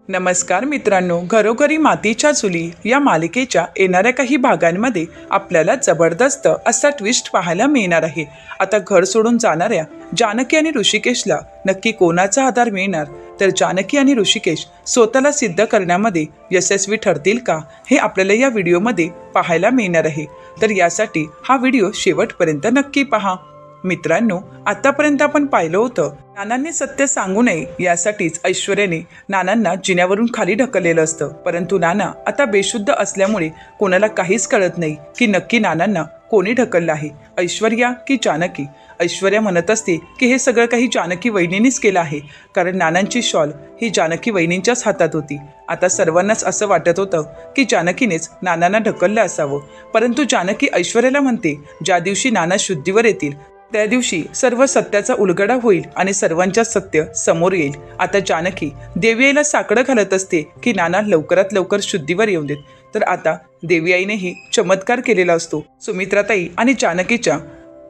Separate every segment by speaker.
Speaker 1: नमस्कार मित्रांनो, घरोघरी मातीच्या चुली या मालिकेच्या येणाऱ्या काही भागांमध्ये आपल्याला जबरदस्त असा ट्विस्ट पाहायला मिळणार आहे. आता घर सोडून जाणाऱ्या जानकी आणि ऋषिकेशला नक्की कोणाचा आधार मिळणार, तर जानकी आणि ऋषिकेश स्वतःला सिद्ध करण्यामध्ये यशस्वी ठरतील का, हे आपल्याला या व्हिडिओमध्ये पाहायला मिळणार आहे. तर यासाठी हा व्हिडिओ शेवटपर्यंत नक्की पहा. मित्रांनो, आतापर्यंत आपण पाहिलं होतं, नानांनी सत्य सांगू नये यासाठीच ऐश्वर्याने नानांना जिन्यावरून खाली ढकललेलं असतं. परंतु नाना आता बेशुद्ध असल्यामुळे कोणाला काहीच कळत नाही की नक्की नानांना कोणी ढकललं आहे, ऐश्वर्या की जानकी. ऐश्वर्या म्हणत असते की हे सगळं काही जानकी वहिनीनेच केलं आहे, कारण नानांची शॉल ही जानकी वहिनींच्याच हातात होती. आता सर्वांनाच असं वाटत होतं की जानकीनेच नानांना ढकललं असावं. परंतु जानकी ऐश्वर्याला म्हणते, ज्या दिवशी नाना शुद्धीवर येतील त्या दिवशी सर्व सत्याचा उलगडा होईल आणि सर्वांच्या सत्य समोर येईल. आता जानकी देवी आईला साकडं घालत असते की नाना लवकरात लवकर शुद्धीवर येऊन देत. तर आता देवी आईनेही चमत्कार केलेला असतो. सुमित्राताई आणि जानकीच्या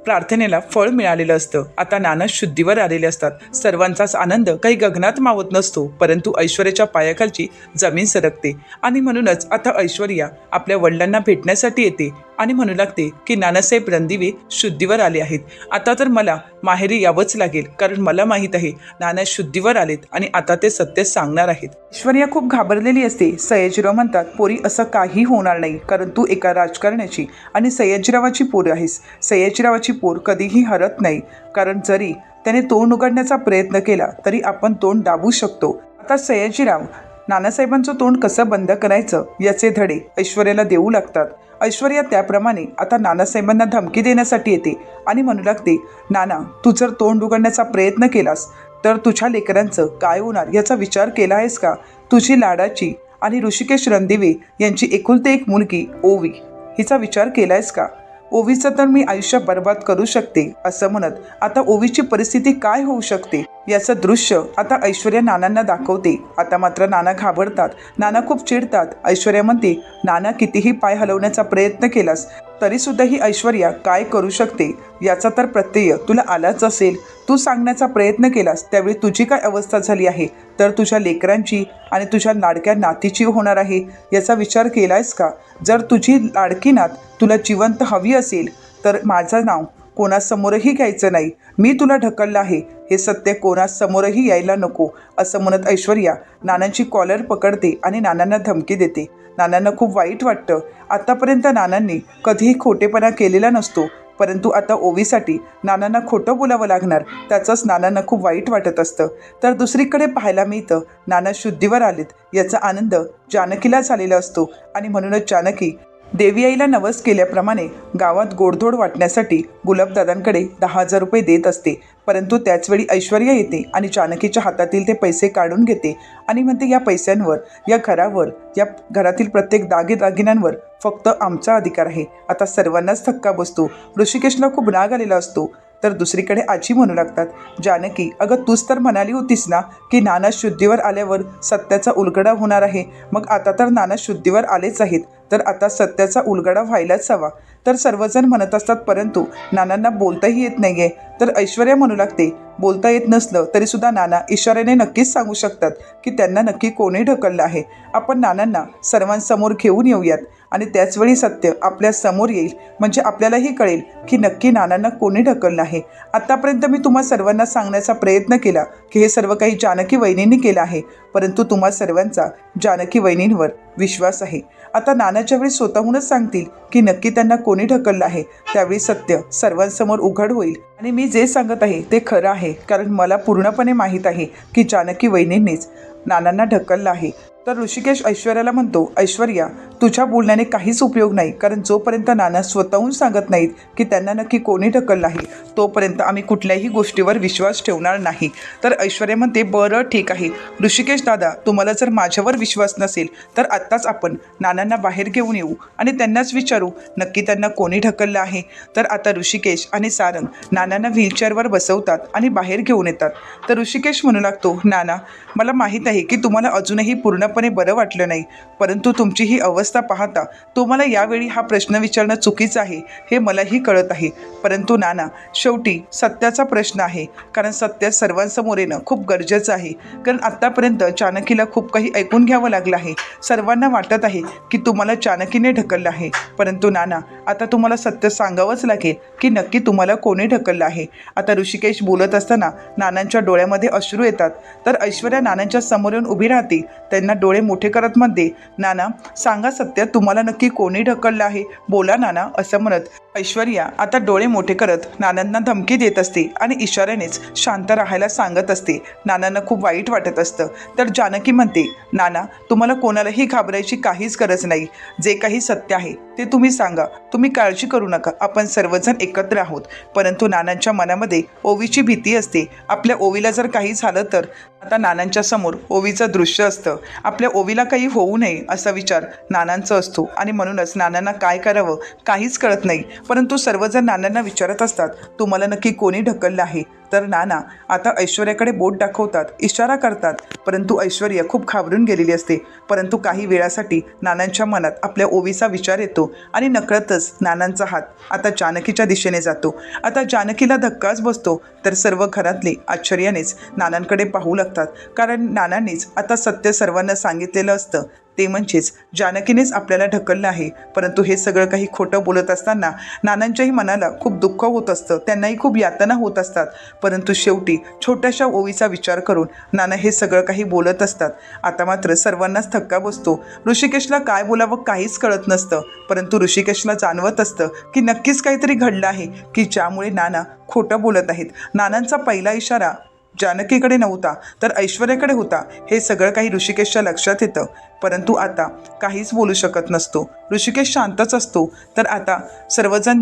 Speaker 1: प्रार्थनेला फळ मिळालेलं असतं. आता नाना शुद्धीवर आलेले असतात. सर्वांचाच आनंद काही गगनात मावत नसतो, परंतु ऐश्वर्याच्या पायाखालची जमीन सरकते आणि म्हणूनच आता ऐश्वर्या आपल्या वडिलांना भेटण्यासाठी येते आणि म्हणू लागते की नानासाहेब रणदिवे शुद्धीवर आले आहेत. आता तर मला माहेरी यावंच लागेल, कारण मला माहीत आहे नाना शुद्धीवर आलेत आणि आता ते सत्य सांगणार आहेत. ऐश्वर्या खूप घाबरलेली असते. सयाजीराव म्हणतात, पोरी असं काही होणार नाही, कारण तू एका राजकारण्याची आणि सयाजीरावाची पोर आहेस. सयाजीरावाची पोर कधीही हरत नाही, कारण जरी त्याने तोंड उघडण्याचा प्रयत्न केला तरी आपण तोंड दाबू शकतो. आता सयाजीराव नानासाहेबांचं तोंड कसं बंद करायचं याचे धडे ऐश्वर्याला देऊ लागतात. ऐश्वर्या त्याप्रमाणे आता नानासाहेबांना धमकी देण्यासाठी येते आणि म्हणू लागते, नाना तू जर तोंड उघडण्याचा प्रयत्न केलास तर तुझ्या लेकरांचं काय होणार याचा विचार केला आहेस का? तुझी लाडाची आणि ऋषिकेश रणदिवे यांची एकुलती एक मुलगी ओवी, हिचा विचार केला आहेस का? ओवीचं तर मी आयुष्य बर्बाद करू शकते असं म्हणत आता ओवीची परिस्थिती काय होऊ शकते याचं दृश्य आता ऐश्वर्या नानांना दाखवते. आता मात्र नाना घाबरतात. नाना खूप चिडतात. ऐश्वर्या म्हणते, नाना कितीही पाय हलवण्याचा प्रयत्न केलास तरी सुद्धा ही ऐश्वर्या काय करू शकते याचा तर प्रत्यय तुला आलाच असेल. तू सांगण्याचा प्रयत्न केलास त्यावेळी तुझी काय अवस्था झाली आहे, तर तुझ्या लेकरांची आणि तुझ्या लाडक्या नातीची होणार आहे याचा विचार केलायस का? जर तुझी लाडकी नात तुला जिवंत हवी असेल तर माझं नाव कोणासमोरही घ्यायचं नाही. मी तुला ढकललं आहे हे सत्य कोणासमोरही यायला नको असं म्हणत ऐश्वर्या नानांची कॉलर पकडते आणि नानांना धमकी देते. नानांना खूप वाईट वाटतं. आतापर्यंत नानांनी कधीही खोटेपणा केलेला नसतो, परंतु आता ओवीसाठी नानांना खोटं बोलावं लागणार त्याचंच नानांना खूप वाईट वाटत असतं. तर दुसरीकडे पाहायला मिळतं, नाना शुद्धीवर आलेत याचा आनंद जानकीला झालेला असतो आणि म्हणूनच जानकी देवी आईला नवस केल्याप्रमाणे गावात गोडधोड वाटण्यासाठी गुलाबदादांकडे 10,000 रुपये देत असते. परंतु त्याचवेळी ऐश्वर्या येते आणि जानकीच्या हातातील ते पैसे काढून घेते आणि म्हणते, या पैशांवर, या घरावर, या घरातील प्रत्येक दागिन्यांवर फक्त आमचा अधिकार आहे. आता सर्वांनाच धक्का बसतो. ऋषिकेशला खूप राग आलेला असतो. तर दुसरीकडे आजी म्हणू लागतात, जानकी अगं तूच तर म्हणाली होतीस ना की नाना शुद्धीवर आल्यावर सत्याचा उलगडा होणार आहे. मग आता तर नाना शुद्धीवर आलेच आहेत, तर आता सत्याचा उलगडा व्हायलाच हवा. तर सर्वजण म्हणत असतात, परंतु नानांना बोलताही येत नाही आहे. तर ऐश्वर्या म्हणू लागते, बोलता येत नसलं तरीसुद्धा नाना इशाऱ्याने नक्कीच सांगू शकतात की त्यांना नक्की कोणी ढकललं आहे. आपण नानांना सर्वांसमोर घेऊन येऊयात आणि त्याचवेळी सत्य आपल्या समोर येईल, म्हणजे आपल्यालाही कळेल की नक्की नानांना कोणी ढकललं आहे. आतापर्यंत मी तुम्हा सर्वांना सांगण्याचा प्रयत्न केला की हे सर्व काही जानकी वहिनींनी केलं आहे, परंतु तुम्हा सर्वांचा जानकी वहिनींवर विश्वास आहे. आता नानाच्या वेळी स्वतःहूनच सांगतील की नक्की त्यांना कोणी ढकललं आहे, त्यावेळी सत्य सर्वांसमोर उघड होईल आणि मी जे सांगत आहे ते खरं आहे, कारण मला पूर्णपणे माहीत आहे की जानकी वहिनींनीच नानांना ढकललं आहे. तर ऋषिकेश ऐश्वर्याला म्हणतो, ऐश्वर्या तुझ्या बोलण्याने काहीच उपयोग नाही, कारण जोपर्यंत नाना स्वतःहून सांगत नाहीत की त्यांना नक्की कोणी ढकललं आहे तोपर्यंत आम्ही कुठल्याही गोष्टीवर विश्वास ठेवणार नाही. तर ऐश्वर्या म्हणते, बरं ठीक आहे ऋषिकेश दादा, तुम्हाला जर माझ्यावर विश्वास नसेल तर आत्ताच आपण नानांना बाहेर घेऊन येऊ आणि त्यांनाच विचारू नक्की त्यांना कोणी ढकललं आहे. तर आता ऋषिकेश आणि सारंग नानांना व्हीलचेअरवर बसवतात आणि बाहेर घेऊन येतात. तर ऋषिकेश म्हणू लागतो, नाना मला माहीत आहे की तुम्हाला अजूनही पूर्णपणे पूर्णपणे बरं वाटलं नाही, परंतु तुमची ही अवस्था पाहता तुम्हाला यावेळी हा प्रश्न विचारणं चुकीचं आहे हे मलाही कळत आहे. परंतु नाना, शेवटी सत्याचा प्रश्न आहे, कारण सत्य सर्वांसमोर येणं खूप गरजेचं आहे. कारण आत्तापर्यंत जानकीला खूप काही ऐकून घ्यावं लागलं आहे. सर्वांना वाटत आहे की तुम्हाला जानकीने ढकललं आहे. परंतु नाना, आता तुम्हाला सत्य सांगावंच लागेल की नक्की तुम्हाला कोणी ढकललं आहे. आता ऋषिकेश बोलत असताना नानांच्या डोळ्यामध्ये अश्रू येतात. तर ऐश्वर्या नानांच्या समोर येऊन उभी राहते. त्यांना डोळे मोठे करत म्हणते, नाना सांगा सत्य, तुम्हाला नक्की कोणी ढकललं आहे, बोला नाना, असं म्हणत ऐश्वर्या आता डोळे मोठे करत नानांना धमकी देत असते आणि इशाऱ्यानेच शांत राहायला सांगत असते. नानांना खूप वाईट वाटत असतं. तर जानकी म्हणते, नाना तुम्हाला कोणालाही घाबरायची काहीच गरज नाही. जे काही सत्य आहे ते तुम्ही सांगा, तुम्ही काळजी करू नका, आपण सर्वजण एकत्र आहोत. परंतु नानांच्या मनामध्ये ओवीची भीती असते. आपल्या ओवीला जर काही झालं तर आता नानांच्या समोर ओवीचं दृश्य असतं. आपल्या ओवीला काही होऊ नये असा विचार नानांचा असतो आणि म्हणूनच नानांना काय करावं काहीच कळत नाही. परंतु सर्वजण नानांना विचारत असतात, तुम्हाला नक्की कोणी ढकललं आहे. तर नाना आता ऐश्वर्याकडे बोट दाखवतात, इशारा करतात. परंतु ऐश्वर्या खूप घाबरून गेलेली असते. परंतु काही वेळासाठी नानांच्या मनात आपल्या ओवीचा विचार येतो आणि नकळतच नानांचा हात आता जानकीच्या दिशेने जातो. आता जानकीला धक्काच बसतो. तर सर्व घरातले आश्चर्यानेच नानांकडे पाहू लागतात, कारण नानांनीच आता सत्य सर्वांना सांगितलेलं असतं. ते म्हणजेच जानकीनेच आपल्याला ढकललं आहे. परंतु हे सगळं काही खोटं बोलत असताना नानांच्याही मनाला खूप दुःख होत असतं, त्यांनाही खूप यातना होत असतात. परंतु शेवटी छोट्याशा ओवीचा विचार करून नाना हे सगळं काही बोलत असतात. आता मात्र सर्वांनाच धक्का बसतो. ऋषिकेशला काय बोलावं काहीच कळत नसतं. परंतु ऋषिकेशला जाणवत असतं की नक्कीच काहीतरी घडलं आहे की ज्यामुळे नाना खोटं बोलत आहेत. नानांचा पहिला इशारा जानकीकडे नव्हता तर ऐश्वर्याकडे होता. हे सगळं काही ऋषिकेशच्या लक्षात येतं. परंतु आता काहीच बोलू शकत नसतो. ऋषिकेश शांतच असतो. तर आता सर्वजण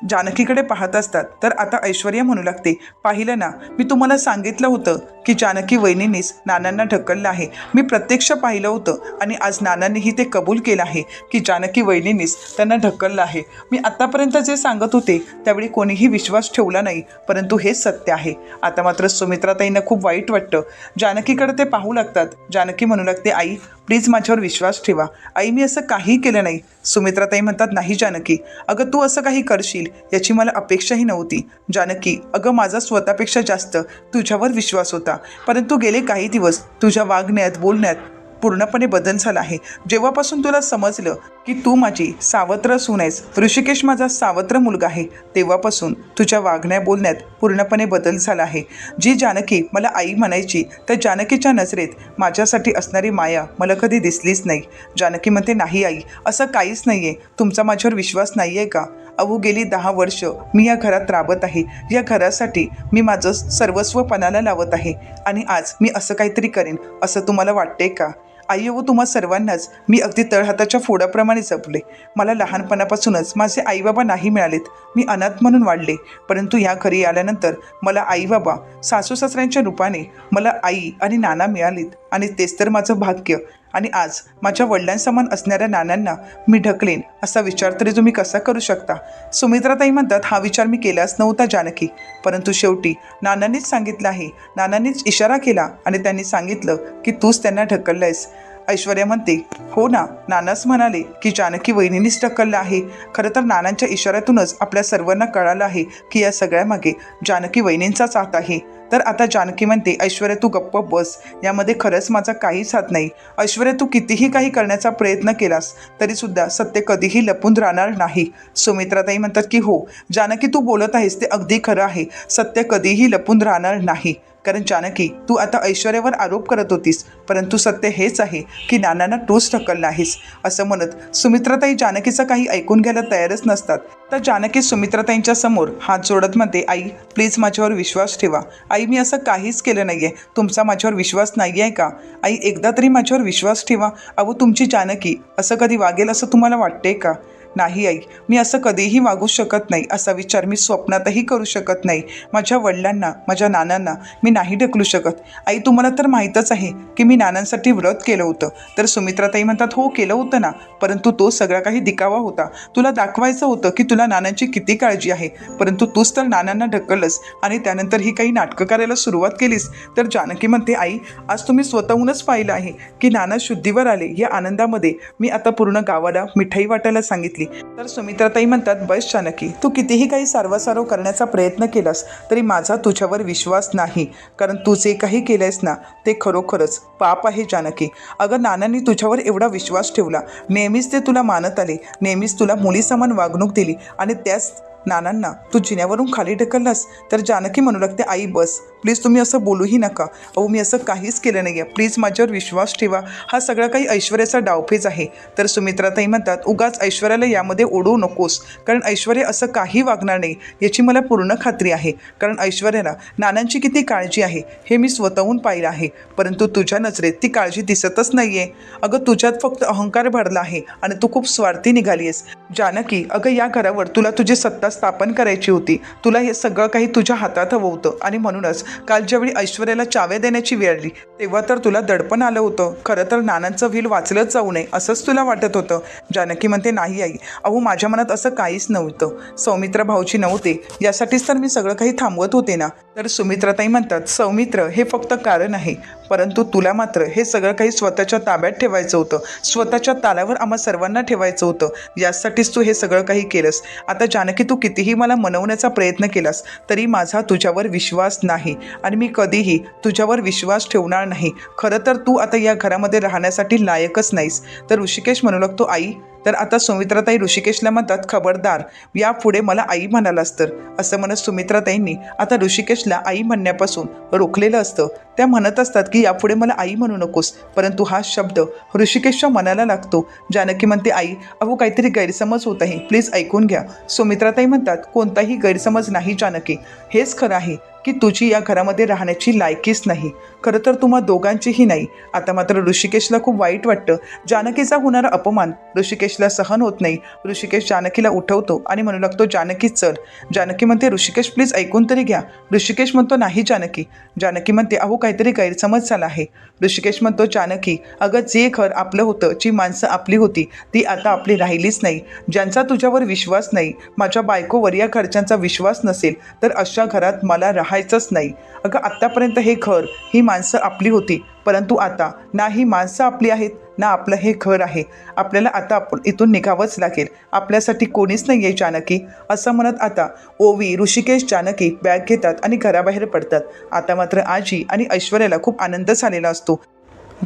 Speaker 1: जानकीकडे पाहत असतात. तर आता ऐश्वर्या म्हणू लागते, पाहिलं ना, मी तुम्हाला सांगितलं होतं की जानकी वहिनींनीच नानांना ढकललं आहे. मी प्रत्यक्ष पाहिलं होतं आणि आज नानांनीही ते कबूल केलं आहे की जानकी वहिनींनीच त्यांना ढकललं आहे. मी आत्तापर्यंत जे सांगत होते त्यावेळी कोणीही विश्वास ठेवला नाही, परंतु हेच सत्य आहे. आता मात्र सुमित्राताईंना खूप वाईट वाटतं. जानकीकडे ते पाहू लागतात. जानकी म्हणू लागते, आई प्लीज माझ्यावर विश्वास ठेवा. आई मी असं काही केलं नाही. सुमित्राताई म्हणतात, नाही जानकी, अगं तू असं काही करशील याची मला अपेक्षाही नव्हती. जानकी, अगं माझा स्वतःपेक्षा जास्त तुझ्यावर विश्वास होता. परंतु गेले काही दिवस तुझ्या वागण्यात बोलण्यात पूर्णपणे बदल झाला आहे. जेव्हापासून तुला समजलं की तू माझी सावत्र सून आहेस, ऋषिकेश माझा सावत्र मुलगा आहे, तेव्हापासून तुझ्या वागण्या बोलण्यात पूर्णपणे बदल झाला आहे. जी जानकी मला आई म्हणायची त्या जानकीच्या नजरेत माझ्यासाठी असणारी माया मला कधी दिसलीच नाही. जानकी म्हणते, नाही आई, असं काहीच नाही आहे. तुमचा माझ्यावर विश्वास नाही आहे का? अहो गेली 10 वर्ष मी या घरात राबत आहे. या घरासाठी मी माझं सर्वस्व पणाला लावत आहे आणि आज मी असं काहीतरी करेन असं तुम्हाला वाटते का? आई व तुम्हा सर्वांनाच मी अगदी तळहाताच्या फोडाप्रमाणे जपले. मला लहानपणापासूनच माझे आईबाबा नाही मिळालेत. मी अनाथ म्हणून वाढले. परंतु ह्या घरी आल्यानंतर मला आईबाबा सासू सासऱ्यांच्या रूपाने मला आई आणि नाना मिळालीत आणि तेच तर माझं भाग्य. आणि आज माझ्या वडिलांसमान असणाऱ्या नानांना मी ढकलेन असा विचार तरी तुम्ही कसा करू शकता? सुमित्राताई म्हणतात, हा विचार मी केलाच नव्हता जानकी, परंतु शेवटी नानांनीच सांगितलं आहे. नानांनीच इशारा केला आणि त्यांनी सांगितलं की तूच त्यांना ढकललं आहेस. ऐश्वर्या म्हणते, हो ना, नानाच म्हणाले की जानकी वहिनीनीच ढकललं आहे. खरं तर नानांच्या इशाऱ्यातूनच आपल्या सर्वांना कळालं आहे की या सगळ्यामागे जानकी वहिनींचाच हात आहे. तर आता जानकी म्हणते, ऐश्वर्या तू गप्प बस, यामध्ये खरंच माझा काहीच हात नाही. ऐश्वर्या तू कितीही काही करण्याचा प्रयत्न केलास तरीसुद्धा सत्य कधीही लपून राहणार नाही. सुमित्राताई म्हणतात की हो जानकी, तू बोलत आहेस ते अगदी खरं आहे. सत्य कधीही लपून राहणार नाही. कारण जानकी, तू आता ऐश्वर्यावर आरोप करत होतीस, परंतु सत्य हेच आहे की नानांना तूच ढकललं आहेस. असं म्हणत सुमित्राताई जानकीचं काही ऐकून घ्यायला तयारच नसतात. तर जानकी सुमित्राताईंच्या समोर हात जोडत म्हणते, आई प्लीज माझ्यावर विश्वास ठेवा. आई मी असं काहीच केलं नाही आहे. तुमचा माझ्यावर विश्वास नाही आहे का? आई एकदा तरी माझ्यावर विश्वास ठेवा. अहो तुमची जानकी असं कधी वागेल असं तुम्हाला वाटते का? नाही आई, मी असं कधीही वागू शकत नाही. असा विचार मी स्वप्नातही करू शकत नाही. माझ्या वडिलांना, माझ्या नानांना मी नाही ढकलू शकत. आई, तुम्हाला तर माहीतच आहे की मी नानांसाठी व्रत केलं होतं. तर सुमित्राताई म्हणतात, हो केलं होतं ना, परंतु तो सगळा काही दिखावा होता. तुला दाखवायचं होतं की तुला नानांची किती काळजी आहे, परंतु तूच तर नानांना ढकललंस आणि त्यानंतर ही काही नाटकं करायला सुरुवात केलीस. तर जानकी म्हणते, आई, आज तुम्ही स्वतःहूनच पाहिलं आहे की नाना शुद्धीवर आले. या आनंदामध्ये मी आता पूर्ण गावाला मिठाई वाटायला सांगितली. तर सुमित्राताई म्हणतात, बस जानकी, तू कितीही काही सारवासारव करण्याचा प्रयत्न केलास तरी माझा तुझ्यावर विश्वास नाही, कारण तू जे काही केलंयस ना ते खरोखरच पाप आहे जानकी. अगं, नानांनी तुझ्यावर एवढा विश्वास ठेवला, नेहमीच ते तुला मानत आले, नेहमीच तुला मुलीसमान वागणूक दिली आणि त्याच नानांना तू जिन्यावरून खाली ढकललास. तर जानकी म्हणू लागते, आई बस, प्लीज तुम्ही असं बोलूही नका. अहो, मी असं काहीच केलं नाही आहे, प्लीज माझ्यावर विश्वास ठेवा. हा सगळा काही ऐश्वर्याचा डावपेच आहे. तर सुमित्राताई म्हणतात, उगाच ऐश्वर्याला यामध्ये ओढू नकोस, कारण ऐश्वर्या असं काही वागणार नाही याची मला पूर्ण खात्री आहे. कारण ऐश्वर्याला नानांची किती काळजी आहे हे मी स्वतःहून पाहिलं आहे, परंतु तुझ्या नजरेत ती काळजी दिसतच नाही आहे. अगं, तुझ्यात फक्त अहंकार भरला आहे आणि तू खूप स्वार्थी निघाली आहेस. जानकी, अगं, या घरावर तुला तुझी सत्ता स्थापन करायची होती. तुला हे सगळं काही तुझ्या हातात हवं होतं आणि म्हणूनच काल ज्यावेळी ऐश्वर्याला चाव्या देण्याची वेळ आली तेव्हा तर तुला दडपण आलं होतं. खरं तर नानांचं व्हील वाचलंच जाऊ नये असंच तुला वाटत होतं. जानकी म्हणते, नाही आई, अहो, माझ्या मनात असं काहीच नव्हतं. सौमित्र भाऊजी नव्हते यासाठीच तर मी सगळं काही थांबवत होते ना. तर सुमित्राताई म्हणतात, सौमित्र हे फक्त कारण आहे, परंतु तुला मात्र हे सगळं काही स्वतःच्या ताब्यात ठेवायचं होतं, स्वतःच्या तालावर आम्हा सर्वांना ठेवायचं होतं. यासाठीच तू हे सगळं काही केलंस. आता जानकी, तू कितीही मला मनवण्याचा प्रयत्न केलास तरी माझा तुझ्यावर विश्वास नाही आणि मी कधीही तुझ्यावर विश्वास ठेवणार नाही. खरं तर तू आता या घरामध्ये राहण्यासाठी लायकच नाहीस. तर ऋषिकेश म्हणू लागतो, आई. तर आता सुमित्राताई ऋषिकेशला म्हणतात, खबरदार, यापुढे मला आई म्हणालास तर. असं म्हणत सुमित्राताईंनी आता ऋषिकेशला आई म्हणण्यापासून रोखलेलं असतं. त्या म्हणत असतात की यापुढे मला आई म्हणू नकोस, परंतु हा शब्द ऋषिकेशच्या मनाला लागतो. जानकी म्हणते, आई, अहो, काहीतरी गैरसमज होत आहे, प्लीज ऐकून घ्या. सुमित्राताई म्हणतात, कोणताही गैरसमज नाही जानकी, हेच खरं आहे की तुझी या घरामध्ये राहण्याची लायकीच नाही. खरं तर तुम्हा दोघांचीही नाही. आता मात्र ऋषिकेशला खूप वाईट वाटतं. जानकीचा होणारा अपमान ऋषिकेशला सहन होत नाही. ऋषिकेश जानकीला उठवतो आणि म्हणू लागतो, जानकी चल. जानकी म्हणते, ऋषिकेश प्लीज ऐकून तरी घ्या. ऋषिकेश म्हणतो, नाही जानकी. जानकी म्हणते, अहो, काहीतरी गैरसमज झाला आहे. ऋषिकेश म्हणतो, जानकी, अगं, जे घर आपलं होतं, जी माणसं आपली होती ती आता आपली राहिलीच नाही. ज्यांचा तुझ्यावर विश्वास नाही, माझ्या बायकोवर या घरच्यांचा विश्वास नसेल तर अशा घरात मला राहायचंच नाही. अगं, आत्तापर्यंत हे घर, ही माणसं आपली होती, परंतु आता ना ही माणसं आपली आहेत ना आपलं हे घर आहे. आपल्याला आता आपण इथून निघावंच लागेल. आपल्यासाठी कोणीच नाही आहे जानकी. असं म्हणत आता ओवी, ऋषिकेश, जानकी बॅग घेतात आणि घराबाहेर पडतात. आता मात्र आजी आणि ऐश्वर्याला खूप आनंद झालेला असतो.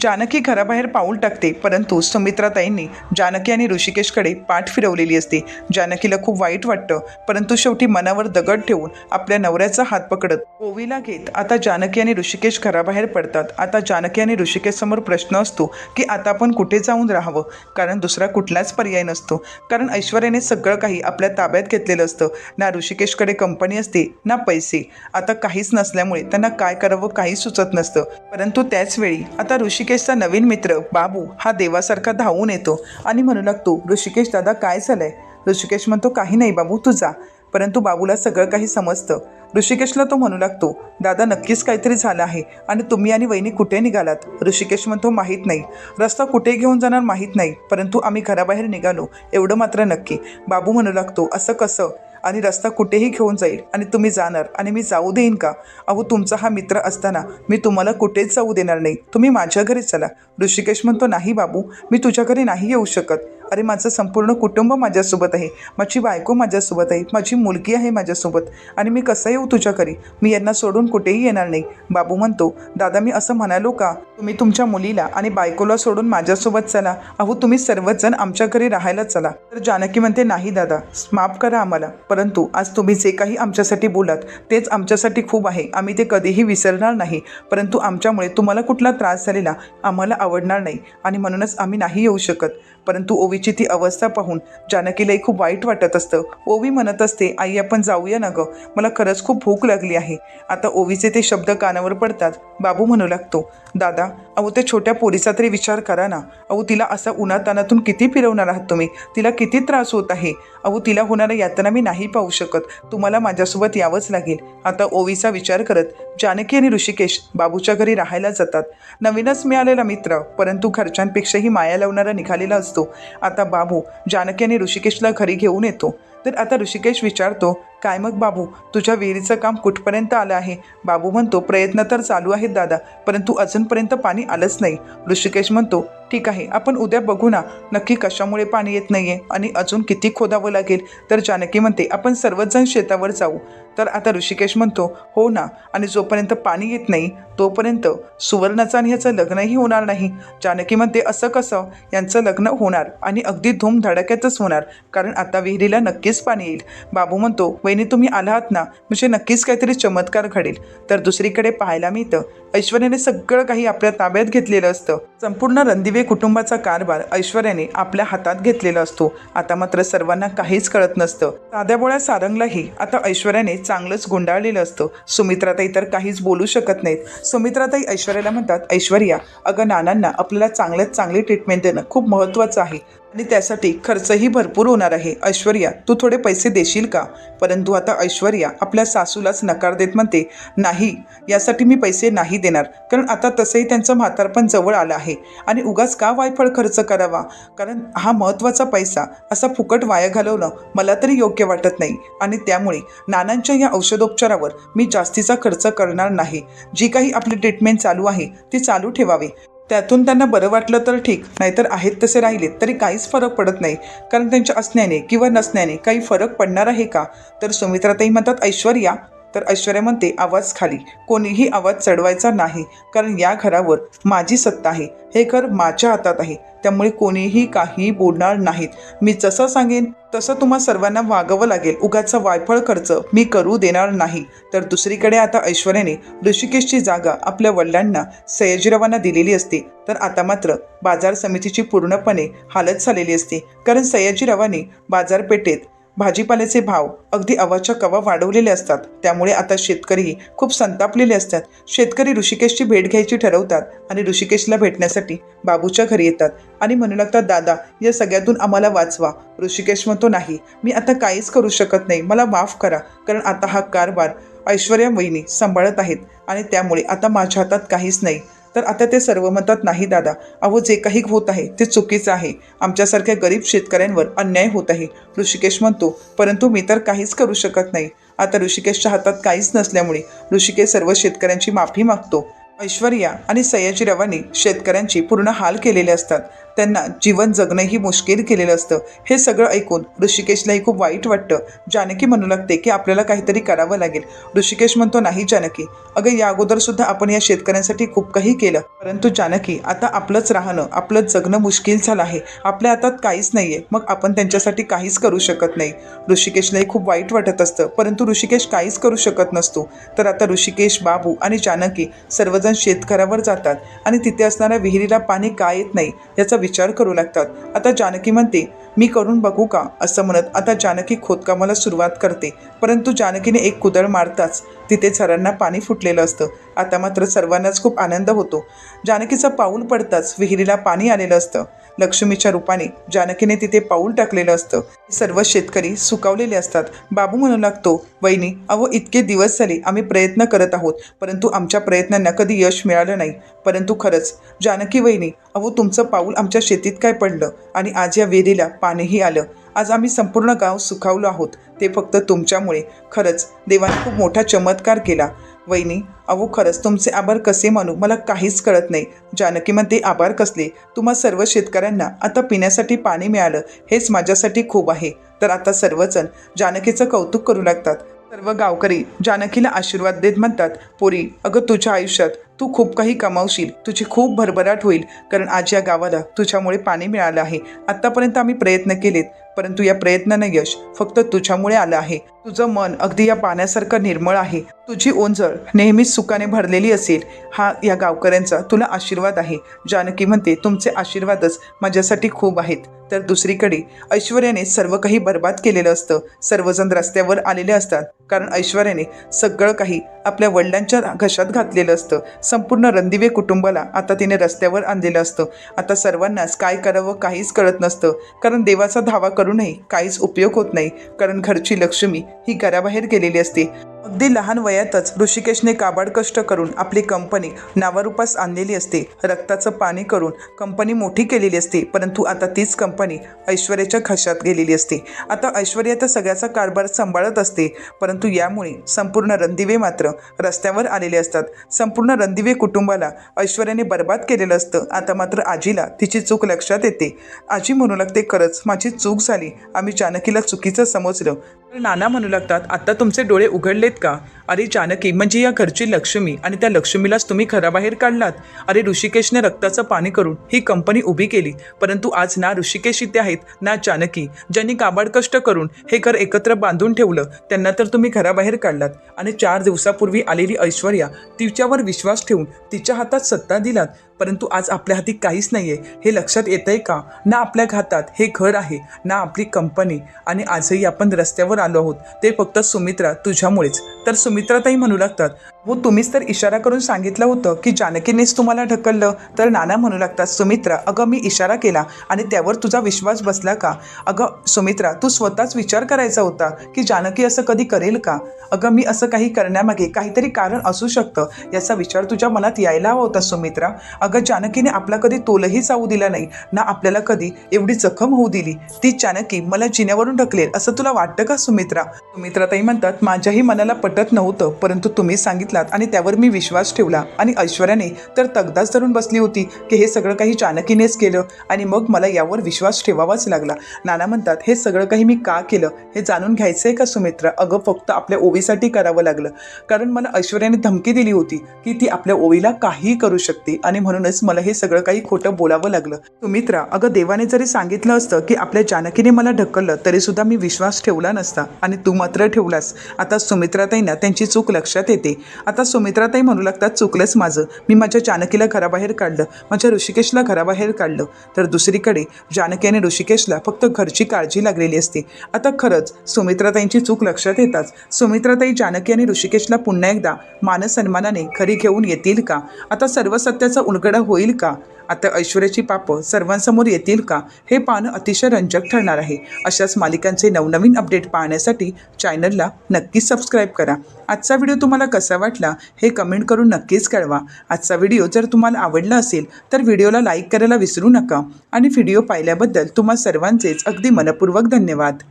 Speaker 1: जानकी घराबाहेर पाऊल टाकते, परंतु सुमित्राताईंनी जानकी आणि ऋषिकेशकडे पाठ फिरवलेली असते. जानकीला खूप वाईट वाटतं, परंतु शेवटी मनावर दगड ठेवून आपल्या नवऱ्याचा हात पकडत ओवीला घेत आता जानकी आणि ऋषिकेश घराबाहेर पडतात. आता जानकी आणि ऋषिकेश समोर प्रश्न असतो की आता आपण कुठे जाऊन राहावं, कारण दुसरा कुठलाच पर्याय नसतो. कारण ऐश्वर्याने सगळं काही आपल्या ताब्यात घेतलेलं असतं. ना ऋषिकेशकडे कंपनी असते ना पैसे. आता काहीच नसल्यामुळे त्यांना काय करावं काही सुचत नसतं. परंतु त्याचवेळी आता ऋषिकेशचा नवीन मित्र बाबू हा देवासारखा धावून येतो आणि म्हणू लागतो, ऋषिकेश दादा, काय झालंय? ऋषिकेश म्हणतो, काही नाही बाबू, तू जा. परंतु बाबूला सगळं काही समजतं. ऋषिकेशला तो म्हणू लागतो, दादा, नक्कीच काहीतरी झालं आहे आणि तुम्ही आणि वहिनी कुठे निघालात? ऋषिकेश म्हणतो, माहीत नाही, रस्ता कुठे घेऊन जाणार माहीत नाही, परंतु आम्ही घराबाहेर निघालो एवढं मात्र नक्की. बाबू म्हणू लागतो, असं कसं? आणि रस्ता कुठेही घेऊन जाईल आणि तुम्ही जाणार आणि मी जाऊ देईन का? अहो, तुमचा हा मित्र असताना मी तुम्हाला कुठेच जाऊ देणार नाही. तुम्ही माझ्या घरी चला. ऋषिकेश म्हणतो, नाही बाबू, मी तुझ्या घरी नाही येऊ शकत. अरे, माझं संपूर्ण कुटुंब माझ्यासोबत आहे, माझी बायको माझ्यासोबत आहे, माझी मुलगी आहे माझ्यासोबत, आणि मी कसं येऊ तुझ्या घरी? मी यांना सोडून कुठेही येणार नाही. बाबू म्हणतो, दादा, मी असं म्हणालो का? तुम्ही तुमच्या मुलीला आणि बायकोला सोडून माझ्यासोबत चला. अहो, तुम्ही सर्वच जण आमच्या घरी राहायला चला. तर जानकी म्हणते, नाही दादा, माफ करा आम्हाला, परंतु आज तुम्ही जे काही आमच्यासाठी बोलात तेच आमच्यासाठी खूप आहे. आम्ही ते कधीही विसरणार नाही, परंतु आमच्यामुळे तुम्हाला कुठला त्रास झालेला आम्हाला आवडणार नाही आणि म्हणूनच आम्ही नाही येऊ शकत. परंतु ओवीची ती अवस्था पाहून जानकीलाही खूप वाईट वाटत असतं. ओवी म्हणत असते, आई आपण जाऊया ना गं, मला खरंच खूप भूक लागली आहे. आता ओवीचे ते शब्द कानावर पडतात. बाबू म्हणू लागतो, दादा अहो त्या छोट्या पोरीचा तरी विचार करा ना. अहो तिला असा उन्हातानातून किती फिरवणार आहात तुम्ही, तिला किती त्रास होत आहे. अहो तिला होणाऱ्या यातना मी नाही पाहू शकत, तुम्हाला माझ्यासोबत यावंच लागेल. आता ओवीचा विचार करत जानकी आणि ऋषिकेश बाबूच्या घरी राहायला जातात. नवीनच मिळालेला मित्र, परंतु घरच्यांपेक्षाही माया लावणारा निघालेला असतो. आता बाबू जानकी आणि ऋषिकेशला घरी घेऊन येतो. तर आता ऋषिकेश विचारतो, काय मग बाबू, तुझ्या विहिरीचं काम कुठपर्यंत आलं आहे. बाबू म्हणतो, प्रयत्न तर चालू आहेत दादा, परंतु अजूनपर्यंत पाणी आलंच नाही. ऋषिकेश म्हणतो, ठीक आहे आपण उद्या बघू ना नक्की कशामुळे पाणी येत नाहीये आणि अजून किती खोदावं लागेल. तर जानकी म्हणते, आपण सर्वच जण शेतावर जाऊ. तर आता ऋषिकेश म्हणतो, हो ना, आणि जोपर्यंत पाणी येत नाही तोपर्यंत सुवर्णाचं आणि ह्याचं लग्नही होणार नाही. जानकी म्हणते, असं कसं, यांचं लग्न होणार आणि अगदी धूमधडाक्यातच होणार, कारण आता विहिरीला नक्कीच पाणी येईल. बाबू म्हणतो, वहिनी तुम्ही आलात ना, म्हणजे नक्कीच काहीतरी चमत्कार घडेल. तर दुसरीकडे पाहायला मिळतं, ऐश्वर्याने सगळं काही आपल्या ताब्यात घेतलेलं असतं. संपूर्ण रणदिवे कुटुंबाचा कारभार ऐश्वर्याने आपल्या हातात घेतलेला असतो. आता मात्र सर्वांना काहीच कळत नसतं. साध्या बोळ्या सारंगलाही आता ऐश्वर्याने चांगलंच गुंडाळलेलं असतं. सुमित्राताई तर काहीच बोलू शकत नाहीत. सुमित्राताई ऐश्वर्याला म्हणतात, ऐश्वर्या अगं नानांना आपल्याला चांगल्यात चांगली ट्रीटमेंट देणं खूप महत्त्वाचं आहे आणि त्यासाठी खर्चही भरपूर होणार आहे. ऐश्वर्या तू थोडे पैसे देशील का. परंतु आता ऐश्वर्या आपल्या सासूलाच नकार देत म्हणते, नाही यासाठी मी पैसे नाही देणार, कारण आता तसंही त्यांचं म्हातारपण जवळ आलं आहे आणि उगाच का वायफळ खर्च करावा, कारण हा महत्त्वाचा पैसा असा फुकट वाया घालवणं मला तरी योग्य वाटत नाही आणि त्यामुळे नानांच्या या औषधोपचारावर मी जास्तीचा खर्च करणार नाही. जी काही आपली ट्रीटमेंट चालू आहे ती चालू ठेवावी, त्यातून त्यांना बरं वाटलं तर ठीक, नाहीतर आहेत तसे राहिले तरी काहीच फरक पडत नाही, कारण त्यांच्या असण्याने किंवा नसण्याने काही फरक पडणार आहे का. तर सुमित्राताई म्हणतात, ऐश्वर्या. तर ऐश्वर्या म्हणते, आवाज खाली, कोणीही आवाज चढवायचा नाही, कारण या घरावर माझी सत्ता आहे, हे घर माझ्या हातात आहे, त्यामुळे कोणीही काही बोलणार नाहीत. मी जसं सांगेन तसं तुम्हा सर्वांना वागावं लागेल. उगाचा वायफळ खर्च मी करू देणार नाही. तर दुसरीकडे आता ऐश्वर्याने ऋषिकेशची जागा आपल्या वडिलांना सयाजीरावांना दिलेली असते. तर आता मात्र बाजार समितीची पूर्णपणे हालत झालेली असते, कारण सयाजीरावांनी बाजारपेठेत भाजीपाल्याचे भाव अगदी अवाच्या कवा वाढवलेले असतात. त्यामुळे आता शेतकरीही खूप संतापलेले असतात. शेतकरी ऋषिकेशची भेट घ्यायची ठरवतात आणि ऋषिकेशला भेटण्यासाठी बाबूच्या घरी येतात आणि म्हणू लागतात, दादा या सगळ्यातून आम्हाला वाचवा. ऋषिकेश म्हणतो, नाही मी आता काहीच करू शकत नाही, मला माफ करा, कारण आता हा कारभार ऐश्वर्या वहिनी सांभाळत आहेत आणि त्यामुळे आता माझ्या हातात काहीच नाही. तर आता ते सर्व म्हणतात, नाही दादा, अहो जे काही होत आहे ते चुकीचं आहे, आमच्यासारख्या गरीब शेतकऱ्यांवर अन्याय होत आहे. ऋषिकेश म्हणतो, परंतु मी तर काहीच करू शकत नाही. आता ऋषिकेशच्या हातात काहीच नसल्यामुळे ऋषिकेश सर्व शेतकऱ्यांची माफी मागतो. ऐश्वर्या आणि सयाजीरावांनी शेतकऱ्यांची पूर्ण हाल केलेले असतात, त्यांना जीवन जगणंही मुश्किल केलेलं असतं. हे सगळं ऐकून ऋषिकेशलाही खूप वाईट वाटतं. जानकी म्हणू लागते की आपल्याला काहीतरी करावं लागेल. ऋषिकेश म्हणतो, नाही जानकी, अगं या अगोदर सुद्धा आपण या शेतकऱ्यांसाठी खूप काही केलं, परंतु जानकी आता आपलंच राहणं आपलं जगणं मुश्किल झालं आहे, आपल्या हातात काहीच नाहीये, मग आपण त्यांच्यासाठी काहीच करू शकत नाही. ऋषिकेशलाही खूप वाईट वाटत असतं, परंतु ऋषिकेश काहीच करू शकत नसतो. तर आता ऋषिकेश, बाबू आणि जानकी सर्वजण शेतकऱ्यावर जातात आणि तिथे असणाऱ्या विहिरीला पाणी का येत नाही याचा विचार करू लागतात. आता जानकी म्हणते, मी करून बघू का, असं म्हणत आता जानकी खोदकामाला सुरुवात करते. परंतु जानकीने एक कुदळ मारताच तिथे झऱ्यांना पाणी फुटलेलं असतं. आता मात्र सर्वांनाच खूप आनंद होतो. जानकीचं पाऊल पडताच विहिरीला पाणी आलेलं असतं. लक्ष्मीच्या रूपाने जानकीने तिथे पाऊल टाकलेलं असतं. सर्व शेतकरी सुकावलेले असतात. बाबू म्हणू लागतो, वहिनी अहो इतके दिवस झाले आम्ही प्रयत्न करत आहोत, परंतु आमच्या प्रयत्नांना कधी यश मिळालं नाही. परंतु खरंच जानकी वहिनी, अहो तुमचं पाऊल आमच्या शेतीत काय पडलं आणि आज या विहिरीला पाणीही आलं. आज आम्ही संपूर्ण गाव सुखावलो आहोत, ते फक्त तुमच्यामुळे. खरंच देवाने खूप मोठा चमत्कार केला. वहिनी अहो खरंच तुमचे आभार कसे मानू मला काहीच कळत नाही. जानकी म्हणते, आभार कसले, तुम्हा सर्व शेतकऱ्यांना आता पिण्यासाठी पाणी मिळालं हेच माझ्यासाठी खूप आहे. तर आता सर्वजण जानकीचं कौतुक करू लागतात. सर्व गावकरी जानकीला आशीर्वाद देत म्हणतात, पोरी अगं तुझ्या आयुष्यात तू खूप काही कमावशील, तुझी खूप भरभराट होईल, कारण आज या गावाला तुझ्यामुळे पाणी मिळालं आहे. आत्तापर्यंत आम्ही प्रयत्न केलेत, परंतु या प्रयत्नानं यश फक्त तुझ्यामुळे आलं आहे. तुझं मन अगदी या पाण्यासारखं निर्मळ आहे. तुझी ओंजळ नेहमीच सुखाने भरलेली असेल. हा या गावकऱ्यांचा तुला आशीर्वाद आहे. जानकी म्हणते, तुमचे आशीर्वादच माझ्यासाठी खूप आहेत. तर दुसरीकडे ऐश्वर्याने सर्व काही बर्बाद केलेलं असतं. सर्वजण रस्त्यावर आलेले असतात, कारण ऐश्वर्याने सगळं काही आपल्या वडिलांच्या घशात घातलेलं असतं. संपूर्ण रणदिवे कुटुंबाला आता तिने रस्त्यावर आणलेलं असतं. आता सर्वांनाच काय करावं काहीच कळत नसतं, कारण देवाचा धावा करूनही काहीच उपयोग होत नाही, कारण घरची लक्ष्मी ही घराबाहेर गेलेली असते. अगदी लहान वयातच ऋषिकेशने काबाड कष्ट करून आपली कंपनी नावारूपास आणलेली असते. रक्ताचं पाणी करून कंपनी मोठी केलेली असते, परंतु आता तीच कंपनी ऐश्वर्याच्या घशात गेलेली असते. आता ऐश्वर्या तर सगळ्याचा कारभार सांभाळत असते, परंतु यामुळे संपूर्ण रणदिवे मात्र रस्त्यावर आलेले असतात. संपूर्ण रणदिवे कुटुंबाला ऐश्वर्याने बर्बाद केलेलं असतं. आता मात्र आजीला तिची चूक लक्षात येते. आजी म्हणू लागते, खरंच माझी चूक झाली, आम्ही जानकीला चुकीचं समजलं. नाना म्हणू लागतात, आता तुमचे डोळे उघडलेत का? अरे जानकी म्हणजे या घरची लक्ष्मी, आणि त्या लक्ष्मीलाच तुम्ही घराबाहेर काढलात. अरे ऋषिकेशने रक्ताचं पाणी करून ही कंपनी उभी केली, परंतु आज ना ऋषिकेश इथे आहेत ना जानकी, ज्यांनी काबाड कष्ट करून हे घर एकत्र बांधून ठेवलं, त्यांना तर तुम्ही घराबाहेर काढलात. आणि 4 दिवसापूर्वी आलेली ऐश्वर्या, तिच्यावर विश्वास ठेवून तिच्या हातात सत्ता दिलात, परंतु आज आपल्या हाती काहीच नाहीये हे लक्षात येतंय का? ना आपल्या हातात हे घर आहे, ना आपली कंपनी, आणि आजही आपण रस्त्यावर आलो आहोत ते फक्त सुमित्रा तुझ्यामुळेच. तर सुमित्राताई म्हणू लागतात, हो तुम्हीच तर इशारा करून सांगितलं होतं की जानकीनेच तुम्हाला ढकललं. तर नाना म्हणू लागतात, सुमित्रा अगं मी इशारा केला आणि त्यावर तुझा विश्वास बसला का? अगं सुमित्रा, तू स्वतःच विचार करायचा होता की जानकी असं कधी करेल का? अगं मी असं काही करण्यामागे काहीतरी कारण असू शकतं, याचा विचार तुझ्या मनात यायला हवा होता सुमित्रा. अगं जानकीने आपला कधी तोलही जाऊ दिला नाही, ना आपल्याला कधी एवढी जखम होऊ दिली. ती जानकी मला जिन्यावरून ढकलेल असं तुला वाटतं का सुमित्रा? सुमित्राताई म्हणतात, माझ्याही मनाला पटत नव्हतं, परंतु तुम्ही सांगितलात आणि त्यावर मी विश्वास ठेवला. आणि ऐश्वर्याने तर तगदाच धरून बसली होती की हे सगळं काही जानकीनेच केलं, आणि मग मला यावर विश्वास ठेवावाच लागला. नाना म्हणतात, हे सगळं काही मी का केलं हे जाणून घ्यायचंय का सुमित्रा? अगं फक्त आपल्या ओवीसाठी करावं लागलं, कारण मला ऐश्वर्याने धमकी दिली होती की ती आपल्या ओवीला काहीही करू शकते, आणि म्हणूनच मला हे सगळं काही खोटं बोलावं लागलं. सुमित्रा अगं देवाने जरी सांगितलं असतं की आपल्या जानकीने मला ढकललं, तरी सुद्धा मी विश्वास ठेवला नसता, आणि तू मात्र ठेवलास. आता सुमित्राताईंना त्यांची चूक लक्षात येते. आता सुमित्राताई म्हणू लागतात, चुकलंच माझं, मी माझ्या जानकीला घराबाहेर काढलं, माझ्या ऋषिकेशला घराबाहेर काढलं. तर दुसरीकडे जानकी आणि ऋषिकेशला फक्त घरची काळजी लागलेली असते. आता खरंच सुमित्राताईंची चूक लक्षात येताच सुमित्राताई जानकी आणि ऋषिकेशला पुन्हा एकदा मानसन्मानाने घरी घेऊन येतील का? आता सर्व सत्याचा उलगडा होईल का? आता ऐश्वर्याची पापं सर्वांसमोर येतील का? हे पाहणं अतिशय रंजक ठरणार आहे. अशाच मालिकांचे नवनवीन अपडेट पाहण्यासाठी चॅनलला नक्कीच सबस्क्राईब करा. आजचा व्हिडिओ तुम्हाला कसा वाटला हे कमेंट करून नक्कीच कळवा. आजचा व्हिडिओ जर तुम्हाला आवडला असेल तर व्हिडिओला लाईक करायला विसरू नका, आणि व्हिडिओ पाहिल्याबद्दल तुम्हा सर्वांचेच अगदी मनपूर्वक धन्यवाद.